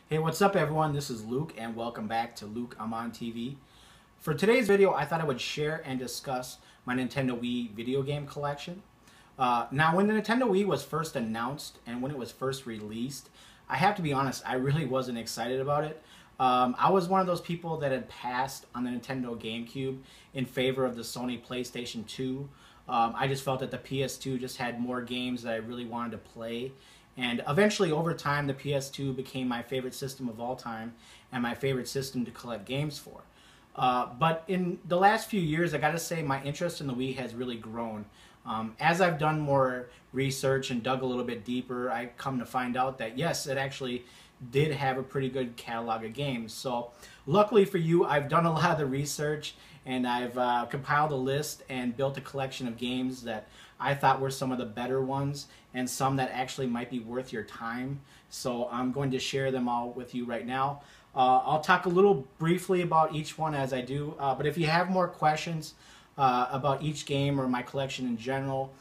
Hey, what's up everyone? This is Luke and welcome back to Luke I'm on TV. For today's video, I thought I would share and discuss my Nintendo Wii video game collection. Now, when the Nintendo Wii was first announced and when it was first released, I have to be honest, I really wasn't excited about it. I was one of those people that had passed on the Nintendo GameCube in favor of the Sony PlayStation 2. I just felt that the PS2 just had more games that I really wanted to play. And eventually, over time, the PS2 became my favorite system of all time and my favorite system to collect games for. But in the last few years, I gotta say, my interest in the Wii has really grown. As I've done more research and dug a little bit deeper, I come to find out that yes, it actually did have a pretty good catalog of games. So luckily for you, I've done a lot of the research and I've compiled a list and built a collection of games that I thought were some of the better ones and some that actually might be worth your time. So I'm going to share them all with you right now. I'll talk a little briefly about each one as I do, but if you have more questions about each game or my collection in general,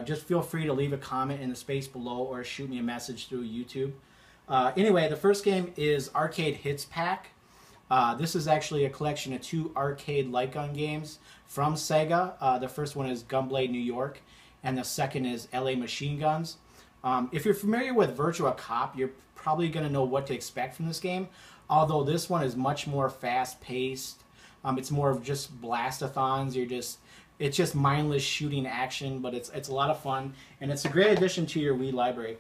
just feel free to leave a comment in the space below or shoot me a message through YouTube. Anyway, the first game is Arcade Hits Pack. This is actually a collection of 2 arcade light gun games from Sega. The first one is Gunblade New York, and the second is LA Machine Guns. If you're familiar with Virtua Cop, you're probably going to know what to expect from this game, although this one is much more fast-paced. It's more of just blast-a-thons. It's just mindless shooting action, but it's a lot of fun, and it's a great addition to your Wii library.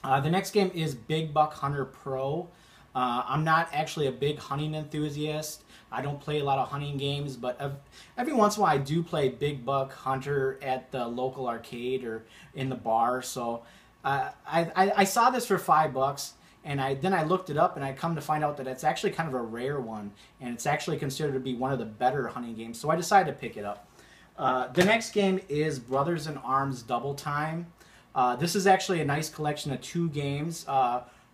The next game is Big Buck Hunter Pro. I'm not actually a big hunting enthusiast. I don't play a lot of hunting games, but every once in a while I do play Big Buck Hunter at the local arcade or in the bar. So I saw this for $5, and then I looked it up, and I come to find out that it's actually kind of a rare one, and it's actually considered to be one of the better hunting games. So I decided to pick it up. The next game is Brothers in Arms Double Time. This is actually a nice collection of 2 games.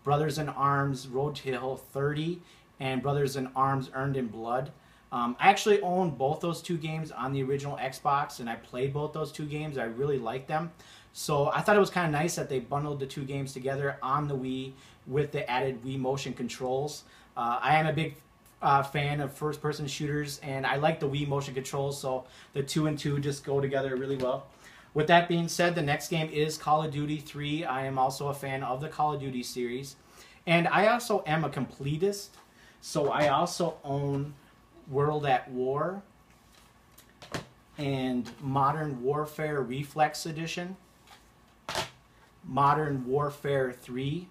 Brothers in Arms Road to Hill 30 and Brothers in Arms Earned in Blood. I actually own both those 2 games on the original Xbox, and I played both those 2 games. I really liked them. So I thought it was kind of nice that they bundled the 2 games together on the Wii with the added Wii motion controls. I am a big fan of first-person shooters, and I like the Wii motion controls, so the 2 and 2 just go together really well. With that being said, the next game is Call of Duty 3. I am also a fan of the Call of Duty series. And I also am a completist, so I also own World at War and Modern Warfare Reflex Edition, Modern Warfare 3,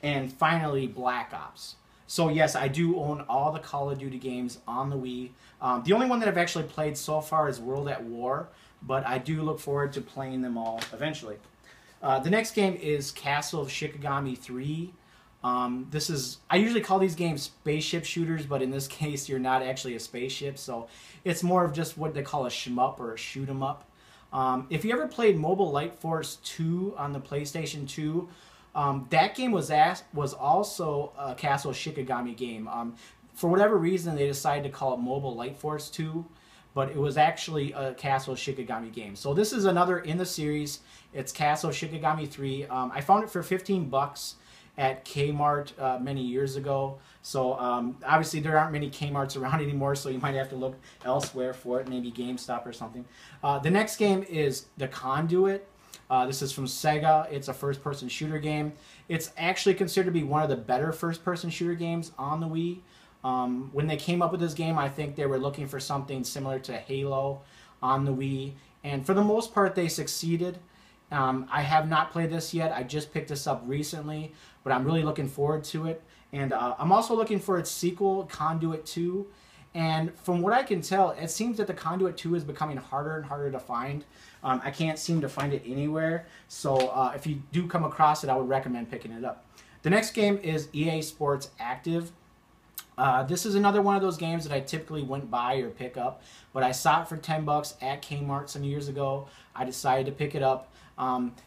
and finally Black Ops. So yes, I do own all the Call of Duty games on the Wii. The only one that I've actually played so far is World at War, but I do look forward to playing them all eventually. The next game is Castle of Shikigami 3. I usually call these games spaceship shooters, but in this case you're not actually a spaceship, so it's more of just what they call a shmup or a shoot 'em up. If you ever played Mobile Light Force 2 on the PlayStation 2, that game was also a Castle Shikigami game. For whatever reason, they decided to call it Mobile Light Force 2, but it was actually a Castle Shikigami game. So this is another in the series. It's Castle Shikigami 3. I found it for $15 at Kmart many years ago. So obviously there aren't many Kmarts around anymore, so you might have to look elsewhere for it, maybe GameStop or something. The next game is The Conduit. This is from Sega. It's a first-person shooter game. It's actually considered to be one of the better first-person shooter games on the Wii. When they came up with this game, I think they were looking for something similar to Halo on the Wii, and for the most part they succeeded. I have not played this yet. I just picked this up recently, but I'm really looking forward to it. And I'm also looking for its sequel, Conduit 2. And from what I can tell, it seems that the Conduit 2 is becoming harder and harder to find. I can't seem to find it anywhere. So if you do come across it, I would recommend picking it up. The next game is EA Sports Active. This is another one of those games that I typically wouldn't buy or pick up, but I saw it for $10 at Kmart some years ago. I decided to pick it up.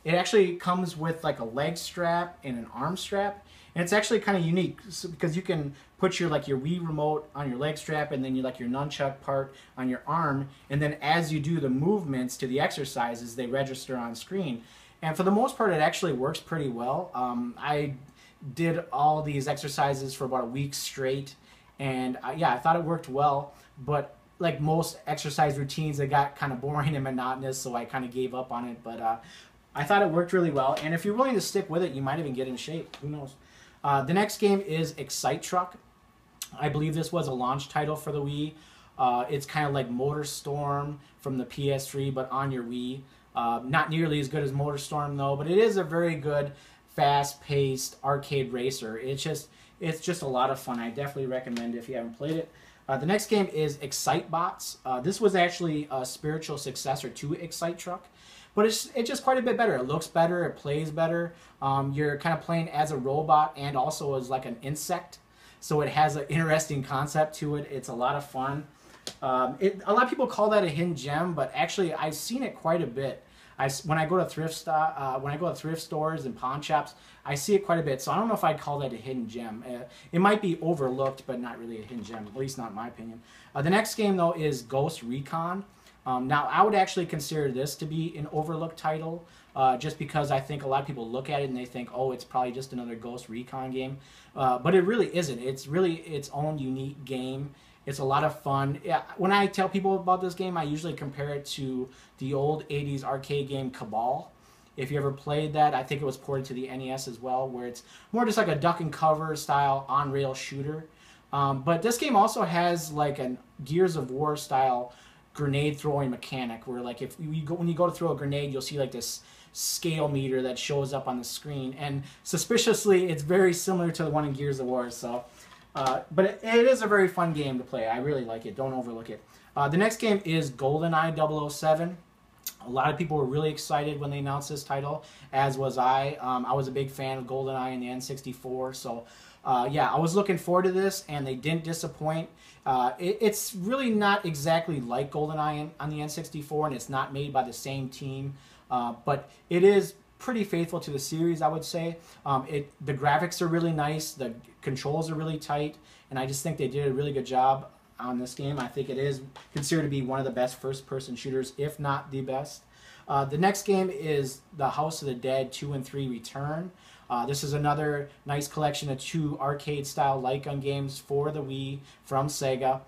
It actually comes with like a leg strap and an arm strap, and it's actually kind of unique because you can put your Wii remote on your leg strap and then your nunchuck part on your arm, and then as you do the movements to the exercises, they register on screen. And for the most part, it actually works pretty well. I did all these exercises for about a week straight, and yeah, I thought it worked well, but like most exercise routines, it got kind of boring and monotonous, so I kind of gave up on it. But I thought it worked really well, and if you're willing to stick with it, you might even get in shape. Who knows? The next game is Excite Truck. I believe this was a launch title for the Wii. It's kind of like Motor Storm from the PS3, but on your Wii. Not nearly as good as Motor Storm though, but it is a very good, fast-paced arcade racer. It's just a lot of fun. I definitely recommend it if you haven't played it. The next game is Excitebots. This was actually a spiritual successor to Excite Truck, but it's just quite a bit better. It looks better, it plays better. You're kind of playing as a robot and also as like an insect, so it has an interesting concept to it. It's a lot of fun. A lot of people call that a hidden gem, but actually I've seen it quite a bit. When I go to thrift stores and pawn shops, I see it quite a bit. So I don't know if I'd call that a hidden gem. It might be overlooked, but not really a hidden gem, at least not in my opinion. The next game though is Ghost Recon. Now I would actually consider this to be an overlooked title, just because I think a lot of people look at it and they think, oh, it's probably just another Ghost Recon game, but it really isn't. It's really its own unique game. It's a lot of fun. Yeah, when I tell people about this game, I usually compare it to the old 80s arcade game Cabal. If you ever played that, I think it was ported to the NES as well, where it's more just like a duck and cover style on-rail shooter. But this game also has like a Gears of War style grenade throwing mechanic, where like when you go to throw a grenade, you'll see like this scale meter that shows up on the screen, and suspiciously, it's very similar to the one in Gears of War. So. But it is a very fun game to play. I really like it. Don't overlook it. The next game is Goldeneye 007. A lot of people were really excited when they announced this title, as was I. I was a big fan of Goldeneye in the N64, so yeah, I was looking forward to this, and they didn't disappoint. It's really not exactly like Goldeneye on the N64, and it's not made by the same team, but it is pretty faithful to the series, I would say. The graphics are really nice, the controls are really tight, and I just think they did a really good job on this game. I think it is considered to be one of the best first-person shooters, if not the best. The next game is The House of the Dead 2 and 3 Return. This is another nice collection of 2 arcade-style light gun games for the Wii from Sega.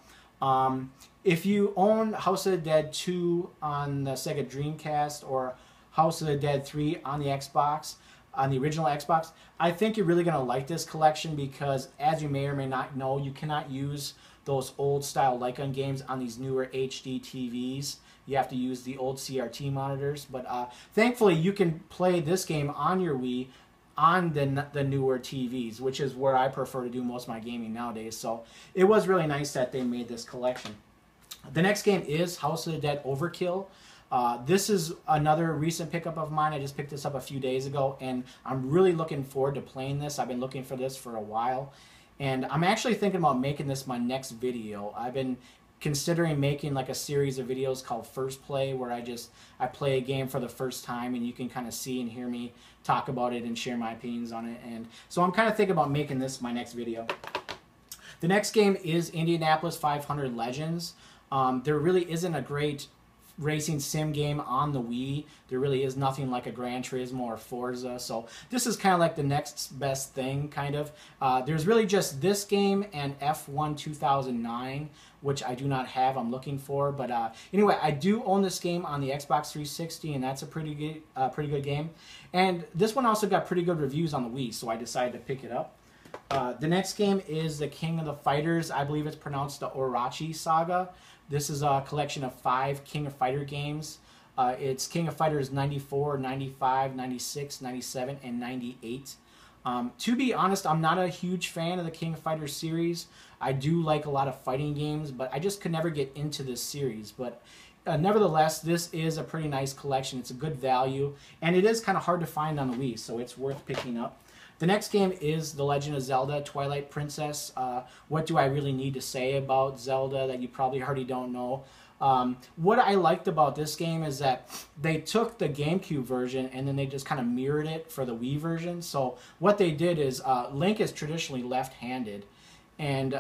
If you own House of the Dead 2 on the Sega Dreamcast or House of the Dead 3 on the Xbox, on the original Xbox, I think you're really going to like this collection because, as you may or may not know, you cannot use those old style light gun games on these newer HD TVs. You have to use the old CRT monitors, but thankfully you can play this game on your Wii on the newer TVs, which is where I prefer to do most of my gaming nowadays. So it was really nice that they made this collection. The next game is House of the Dead Overkill. This is another recent pickup of mine. I just picked this up a few days ago, and I'm really looking forward to playing this. I've been looking for this for a while, and I'm actually thinking about making this my next video. I've been considering making like a series of videos called First Play, where I play a game for the first time, and you can kind of see and hear me talk about it and share my opinions on it. And so I'm kind of thinking about making this my next video. The next game is Indianapolis 500 Legends. There really isn't a great racing sim game on the Wii. There really is nothing like a Gran Turismo or Forza, so this is kind of like the next best thing, kind of. There's really just this game and F1 2009, which I do not have. I'm looking for, but anyway, I do own this game on the Xbox 360, and that's a pretty good game. And this one also got pretty good reviews on the Wii, so I decided to pick it up. The next game is the King of the Fighters. I believe it's pronounced the Orochi Saga. This is a collection of 5 King of Fighter games. It's King of Fighters 94, 95, 96, 97, and 98. To be honest, I'm not a huge fan of the King of Fighters series. I do like a lot of fighting games, but I just could never get into this series. But nevertheless, this is a pretty nice collection. It's a good value, and it is kind of hard to find on the Wii, so it's worth picking up. The next game is The Legend of Zelda Twilight Princess. What do I really need to say about Zelda that you probably already don't know? What I liked about this game is that they took the GameCube version and then they just kind of mirrored it for the Wii version. So what they did is Link is traditionally left-handed, and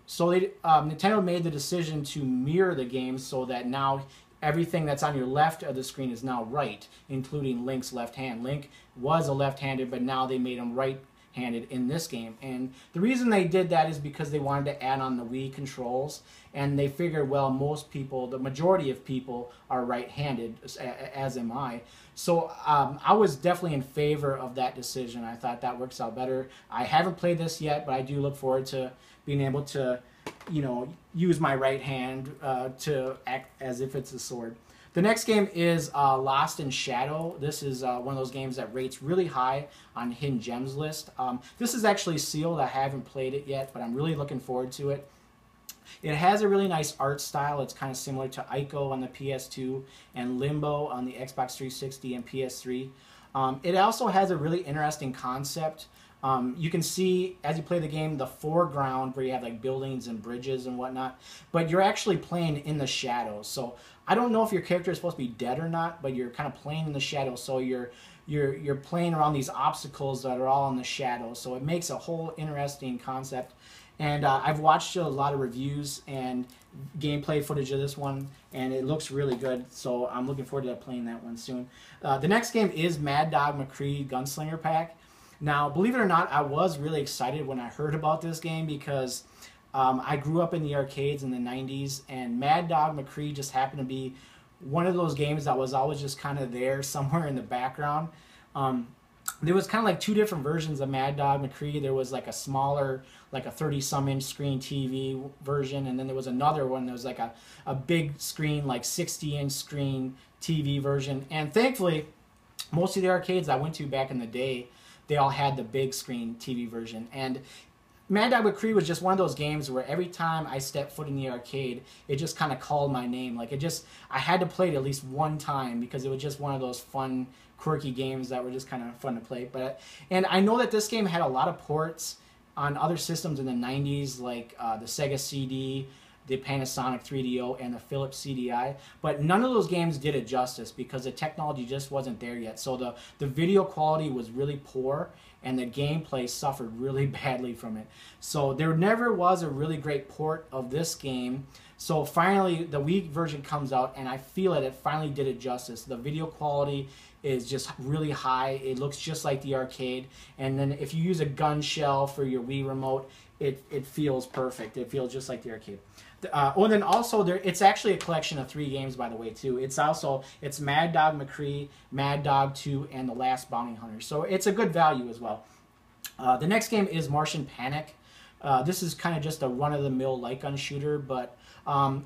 so Nintendo made the decision to mirror the game so that now everything that's on your left of the screen is now right, including Link's left hand. Link was a left-handed, but now they made him right handed in this game. And the reason they did that is because they wanted to add on the Wii controls, and they figured, well, most people, the majority of people are right-handed, as am I. So I was definitely in favor of that decision. I thought that works out better. I haven't played this yet, but I do look forward to being able to, you know, use my right hand to act as if it's a sword. The next game is Lost in Shadow. This is one of those games that rates really high on Hidden Gems list. This is actually sealed. I haven't played it yet, but I'm really looking forward to it. It has a really nice art style. It's kind of similar to Ico on the PS2 and Limbo on the Xbox 360 and PS3. It also has a really interesting concept. You can see, as you play the game, the foreground where you have like buildings and bridges and whatnot, but you're actually playing in the shadows. So I don't know if your character is supposed to be dead or not, but you're kind of playing in the shadows. So you're playing around these obstacles that are all in the shadows. So it makes a whole interesting concept. And I've watched a lot of reviews and gameplay footage of this one, and it looks really good. So I'm looking forward to playing that one soon. The next game is Mad Dog Mccree Gunslinger Pack. Now, believe it or not, I was really excited when I heard about this game because I grew up in the arcades in the 90s, and Mad Dog Mccree just happened to be one of those games that was always just kind of there somewhere in the background. There was kind of like two different versions of Mad Dog Mccree. There was like a smaller, like a 30-some inch screen TV version, and then there was another one that was like a big screen, like 60-inch screen TV version. And thankfully, most of the arcades I went to back in the day, they all had the big screen TV version. And Mad Dog Mccree was just one of those games where every time I stepped foot in the arcade, it just kind of called my name. Like I had to play it at least one time because it was just one of those fun, quirky games that were just kind of fun to play. And I know that this game had a lot of ports on other systems in the 90s, like the Sega CD, the Panasonic 3DO, and the Philips CDI, but none of those games did it justice because the technology just wasn't there yet. So the video quality was really poor, and the gameplay suffered really badly from it. So there never was a really great port of this game. So finally, the Wii version comes out, and I feel that it finally did it justice. The video quality is just really high. It looks just like the arcade, and then if you use a gun shell for your Wii remote, it feels perfect. It feels just like the arcade. And then also it's actually a collection of 3 games, by the way, too. It's Mad Dog Mccree, Mad Dog 2, and The Last Bounty Hunter. So it's a good value as well. The next game is Martian Panic. This is kind of just a run-of-the-mill light gun shooter, but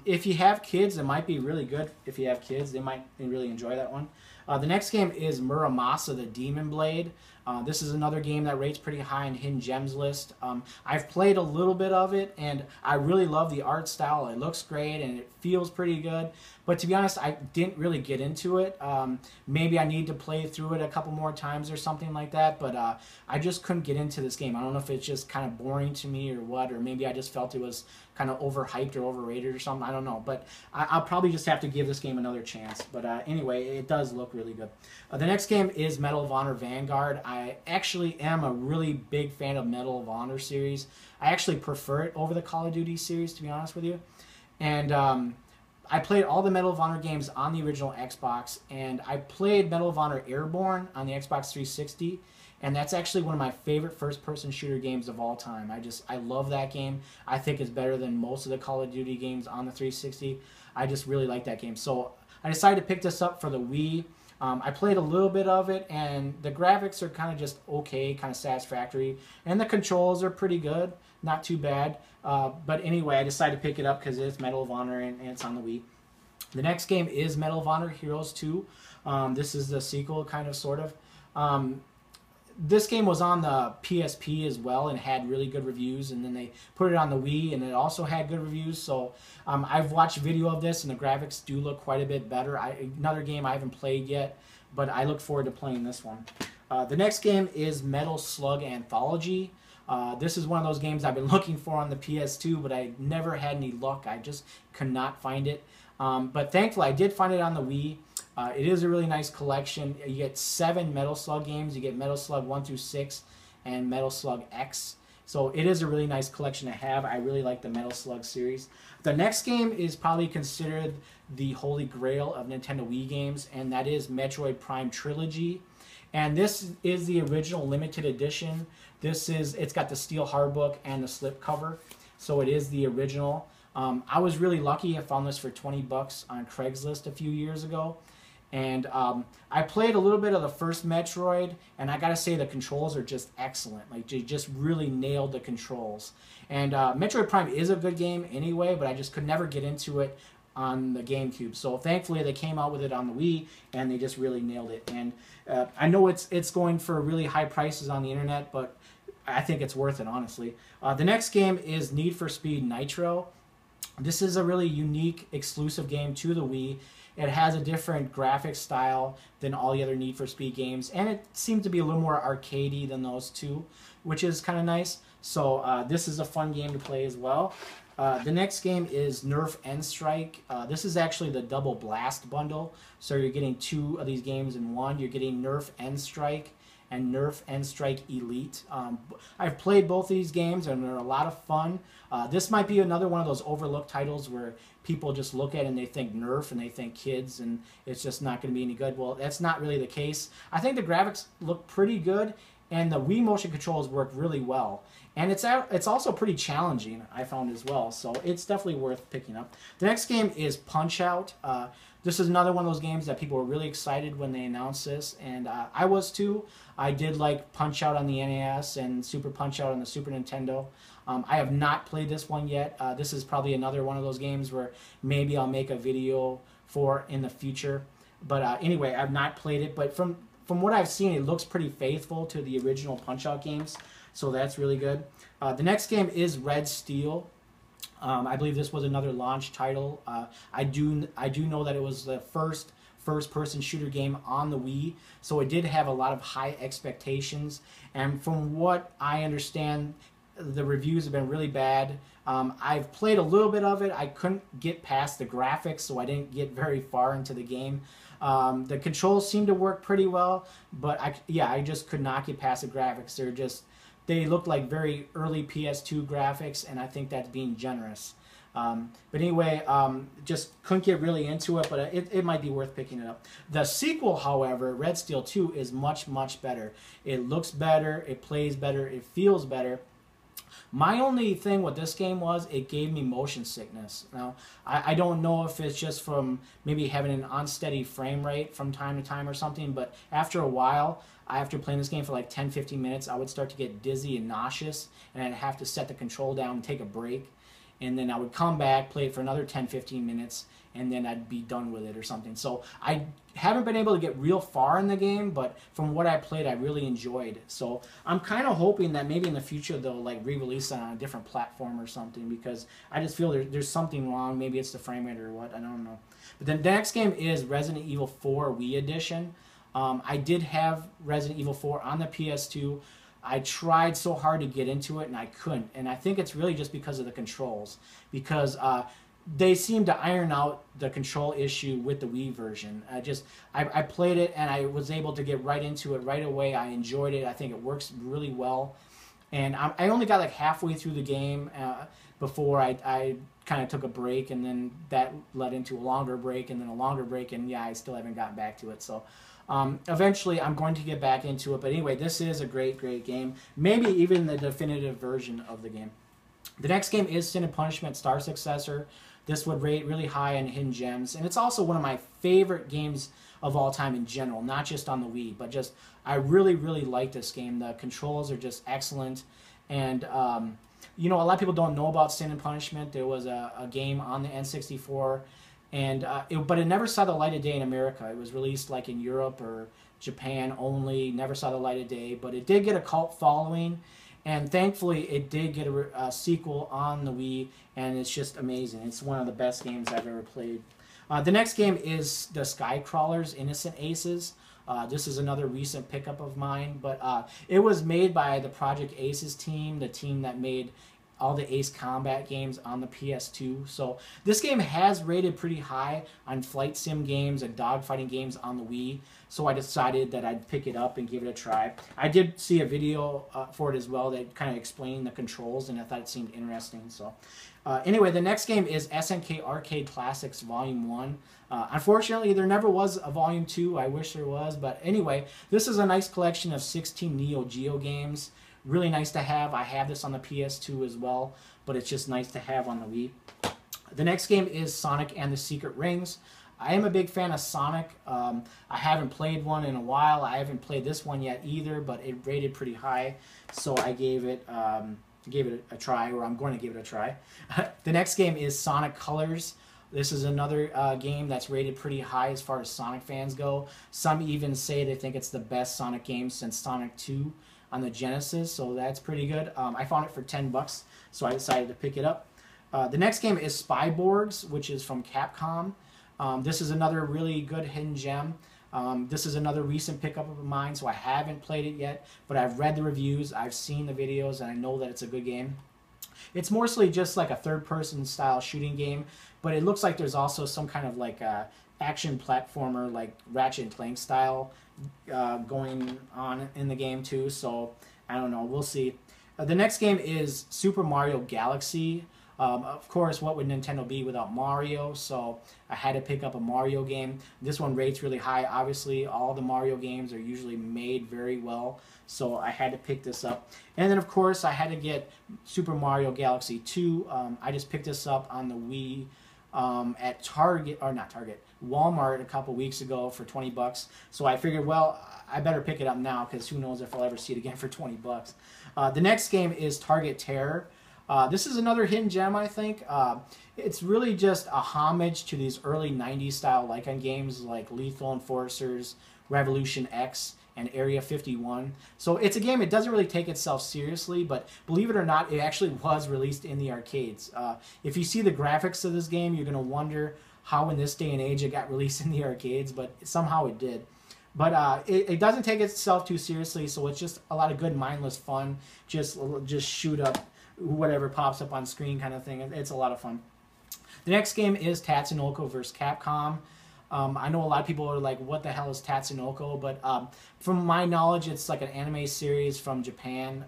if you have kids, it might be really good. If you have kids, they might really enjoy that one. The next game is Muramasa, the Demon Blade. This is another game that rates pretty high in Hidden Gems list. I've played a little bit of it, and I really love the art style. It looks great, and it feels pretty good. But to be honest, I didn't really get into it. Maybe I need to play through it a couple more times or something like that, but I just couldn't get into this game. I don't know if it's just kind of boring to me or what, or maybe I just felt it was kind of overhyped or overrated or something. I don't know, but I'll probably just have to give this game another chance. But anyway, it does look really good. The next game is Medal of Honor Vanguard. I actually am a really big fan of Medal of Honor series. I actually prefer it over the Call of Duty series, to be honest with you. And I played all the Medal of Honor games on the original Xbox, and I played Medal of Honor Airborne on the Xbox 360, and that's actually one of my favorite first-person shooter games of all time. I love that game. I think it's better than most of the Call of Duty games on the 360. I just really like that game. So I decided to pick this up for the Wii. I played a little bit of it, and the graphics are kind of just okay, kind of satisfactory, and the controls are pretty good, not too bad. But anyway, I decided to pick it up because it's Medal of Honor and it's on the Wii. The next game is Medal of Honor Heroes 2. This is the sequel, kind of, sort of. This game was on the PSP as well and had really good reviews, and then they put it on the Wii and it also had good reviews. So I've watched video of this, and the graphics do look quite a bit better. Another game I haven't played yet, but I look forward to playing this one. The next game is Metal Slug Anthology. This is one of those games I've been looking for on the PS2, but I never had any luck. I just could not find it. But thankfully, I did find it on the Wii. It is a really nice collection. You get 7 Metal Slug games. You get Metal Slug 1 through 6 and Metal Slug X. So it is a really nice collection to have. I really like the Metal Slug series. The next game is probably considered the holy grail of Nintendo Wii games, and that is Metroid Prime Trilogy. And this is the original limited edition. It's got the steel hardbook and the slip cover, so it is the original. I was really lucky. I found this for 20 bucks on Craigslist a few years ago. And I played a little bit of the first Metroid, and I gotta say the controls are just excellent. Like, they just really nailed the controls. And Metroid Prime is a good game anyway, but I just could never get into it on the GameCube. So thankfully they came out with it on the Wii, and they just really nailed it. And I know it's going for really high prices on the internet, but I think it's worth it, honestly. The next game is Need for Speed Nitro. This is a really unique, exclusive game to the Wii. It has a different graphic style than all the other Need for Speed games, and it seems to be a little more arcadey than those two, which is kind of nice. So this is a fun game to play as well. The next game is Nerf N Strike. This is actually the Double Blast bundle, so you're getting 2 of these games in one. You're getting Nerf N Strike and Nerf N Strike Elite. I've played both of these games, and they're a lot of fun. This might be another one of those overlooked titles where people just look at it and they think Nerf and they think kids, and it's just not going to be any good. Well, that's not really the case. I think the graphics look pretty good, and the Wii motion controls work really well. And it's also pretty challenging, I found as well, so it's definitely worth picking up. The next game is Punch-Out! This is another one of those games that people were really excited when they announced this, and I was too. I did like Punch-Out! On the NES and Super Punch-Out! On the Super Nintendo. I have not played this one yet. This is probably another one of those games where maybe I'll make a video for in the future. But anyway, I've not played it, but from what I've seen, it looks pretty faithful to the original Punch-Out! Games, so that's really good. The next game is Red Steel. I believe this was another launch title. I do know that it was the first-person shooter game on the Wii, so it did have a lot of high expectations. And from what I understand, the reviews have been really bad. I've played a little bit of it. I couldn't get past the graphics, so I didn't get very far into the game. The controls seem to work pretty well, but I just could not get past the graphics. They look like very early PS2 graphics, and I think that's being generous. But anyway, just couldn't get really into it, but it might be worth picking it up. The sequel, however, Red Steel 2, is much, much better. It looks better, it plays better, it feels better. My only thing with this game was it gave me motion sickness. Now, I don't know if it's just from maybe having an unsteady frame rate from time to time or something, but after a while, after playing this game for like 10-15 minutes, I would start to get dizzy and nauseous, and I'd have to set the control down and take a break. And then I would come back, play it for another 10-15 minutes, and then I'd be done with it or something. So I haven't been able to get real far in the game, but from what I played, I really enjoyed. So I'm kind of hoping that maybe in the future they'll like re-release it on a different platform or something, because I just feel there's something wrong. Maybe it's the frame rate or what, I don't know. But then the next game is Resident Evil 4 Wii Edition. I did have Resident Evil 4 on the PS2. I tried so hard to get into it, and I couldn't. And I think it's really just because of the controls. Because they seem to iron out the control issue with the Wii version. I played it, and I was able to get right into it right away. I enjoyed it. I think it works really well. And I only got like halfway through the game before I kind of took a break, and then that led into a longer break, and then a longer break, and yeah, I still haven't gotten back to it. So eventually I'm going to get back into it, but anyway, this is a great game, maybe even the definitive version of the game. The next game is Sin and Punishment Star Successor. This would rate really high on Hidden Gems, and it's also one of my favorite games of all time in general, not just on the Wii, but just I really like this game. The controls are just excellent, and you know, a lot of people don't know about Sin and Punishment. There was a game on the N64, and but it never saw the light of day in America. It was released like in Europe or Japan only, never saw the light of day, but it did get a cult following, and thankfully it did get a sequel on the Wii, and it's just amazing. It's one of the best games I've ever played. The next game is the Skycrawlers Innocent Aces. This is another recent pickup of mine, but it was made by the Project Aces team, the team that made all the Ace Combat games on the PS2. So this game has rated pretty high on flight sim games and dogfighting games on the Wii. So I decided that I'd pick it up and give it a try. I did see a video for it as well that kind of explained the controls, and I thought it seemed interesting. So anyway, the next game is SNK Arcade Classics Volume 1. Unfortunately, there never was a Volume 2. I wish there was. But anyway, this is a nice collection of 16 Neo Geo games. Really nice to have. I have this on the PS2 as well, but it's just nice to have on the Wii. The next game is Sonic and the Secret Rings. I am a big fan of Sonic. I haven't played one in a while. I haven't played this one yet either, but it rated pretty high, so I gave it a try, or I'm going to give it a try. The next game is Sonic Colors. This is another game that's rated pretty high as far as Sonic fans go. Some even say they think it's the best Sonic game since Sonic 2 on the Genesis, so that's pretty good. I found it for $10, so I decided to pick it up. The next game is Spyborgs, which is from Capcom. This is another really good hidden gem. This is another recent pickup of mine, so I haven't played it yet, but I've read the reviews, I've seen the videos, and I know that it's a good game. It's mostly just like a third-person style shooting game, but it looks like there's also some kind of like action platformer, like Ratchet & Clank style going on in the game too, so I don't know, we'll see. The next game is Super Mario Galaxy. Of course, what would Nintendo be without Mario? So I had to pick up a Mario game. This one rates really high. Obviously, all the Mario games are usually made very well, so I had to pick this up. And then, of course, I had to get Super Mario Galaxy 2. I just picked this up on the Wii at Target, or not Target, Walmart a couple weeks ago for $20. So I figured, well, I better pick it up now because who knows if I'll ever see it again for $20. The next game is Target Terror. This is another hidden gem, I think. It's really just a homage to these early 90s style Lycan games like Lethal Enforcers, Revolution X, and Area 51. So it's a game, it doesn't really take itself seriously, but believe it or not, it actually was released in the arcades. If you see the graphics of this game, you're going to wonder how in this day and age it got released in the arcades, but somehow it did. But it doesn't take itself too seriously, so it's just a lot of good mindless fun. Just shoot up whatever pops up on screen kind of thing. It's a lot of fun. The next game is Tatsunoko vs. Capcom. I know a lot of people are like, what the hell is Tatsunoko? But from my knowledge, it's like an anime series from Japan.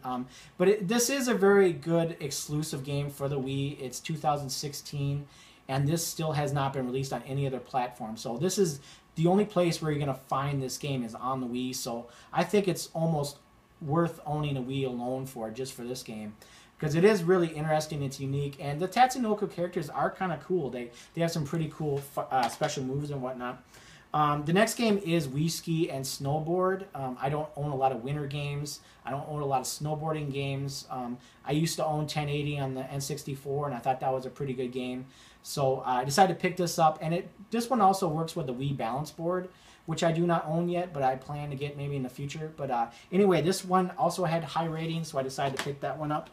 But this is a very good exclusive game for the Wii. It's 2016, and this still has not been released on any other platform. So this is the only place where you're going to find this game is on the Wii. So I think it's almost worth owning a Wii alone for, just for this game, because it is really interesting, it's unique, and the Tatsunoko characters are kind of cool. They have some pretty cool special moves and whatnot. The next game is Wii Ski and Snowboard. I don't own a lot of winter games. I don't own a lot of snowboarding games. I used to own 1080 on the N64, and I thought that was a pretty good game. So I decided to pick this up, and this one also works with the Wii Balance Board, which I do not own yet, but I plan to get maybe in the future. But anyway, this one also had high ratings, so I decided to pick that one up.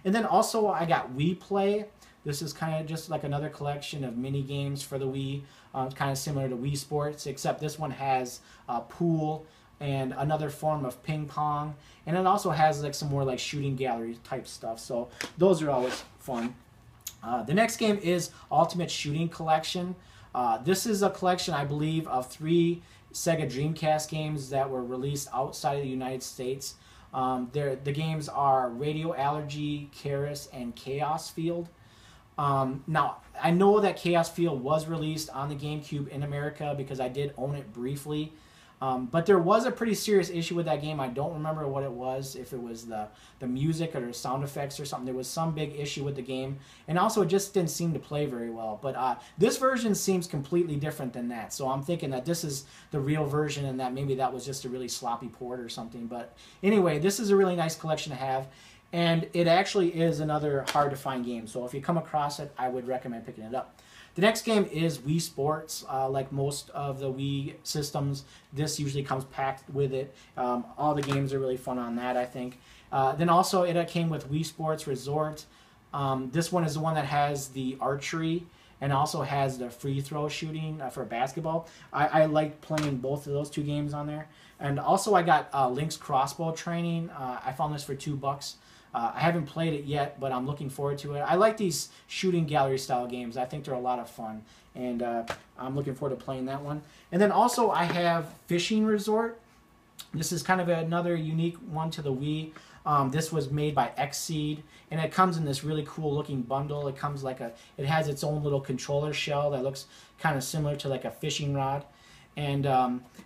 And then also I got Wii Play. This is kind of just like another collection of mini games for the Wii. It's kind of similar to Wii Sports, except this one has pool and another form of ping pong. And it also has like some more like shooting gallery type stuff. So those are always fun. The next game is Ultimate Shooting Collection. This is a collection, I believe, of 3 Sega Dreamcast games that were released outside of the United States. The games are Radio Allergy, Keras, and Chaos Field. Now, I know that Chaos Field was released on the GameCube in America because I did own it briefly. But there was a pretty serious issue with that game. I don't remember what it was, if it was the music or the sound effects or something. There was some big issue with the game. And also, it just didn't seem to play very well. But this version seems completely different than that. So I'm thinking that this is the real version and that maybe that was just a really sloppy port or something. But anyway, this is a really nice collection to have. And it actually is another hard-to-find game. So if you come across it, I would recommend picking it up. The next game is Wii Sports. Like most of the Wii systems, this usually comes packed with it. All the games are really fun on that, I think. Then also it came with Wii Sports Resort. This one is the one that has the archery, and also has the free throw shooting for basketball. I like playing both of those two games on there. And also I got Link's Crossbow Training. I found this for $2. I haven't played it yet, but I'm looking forward to it. I like these shooting gallery style games. I think they're a lot of fun, and I'm looking forward to playing that one. And then also I have Fishing Resort. This is kind of another unique one to the Wii. This was made by Xseed, and it comes in this really cool looking bundle. It comes like it has its own little controller shell that looks kind of similar to like a fishing rod. And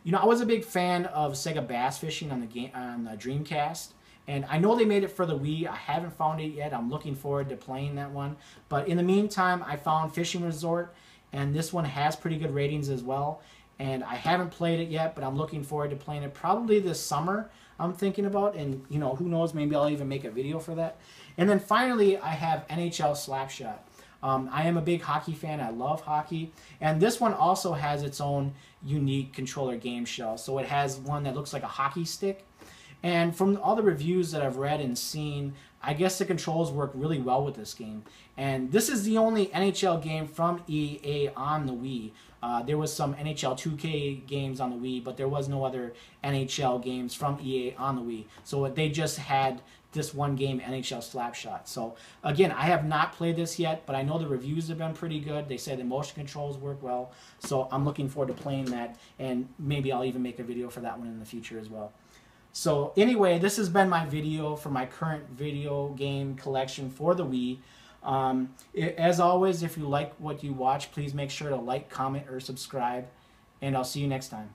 you know, I was a big fan of Sega Bass Fishing on the Dreamcast. And I know they made it for the Wii. I haven't found it yet. I'm looking forward to playing that one. But in the meantime, I found Fishing Resort, and this one has pretty good ratings as well. And I haven't played it yet, but I'm looking forward to playing it probably this summer, I'm thinking about. And, you know, who knows, maybe I'll even make a video for that. And then finally, I have NHL Slapshot. I am a big hockey fan. I love hockey. And this one also has its own unique controller game shell. So it has one that looks like a hockey stick. And from all the reviews that I've read and seen, I guess the controls work really well with this game. And this is the only NHL game from EA on the Wii. There was some NHL 2K games on the Wii, but there was no other NHL games from EA on the Wii. So they just had this one game, NHL Slapshot. So again, I have not played this yet, but I know the reviews have been pretty good. They say the motion controls work well. So I'm looking forward to playing that, and maybe I'll even make a video for that one in the future as well. So anyway, this has been my video for my current video game collection for the Wii. As always, if you like what you watch, please make sure to like, comment, or subscribe. And I'll see you next time.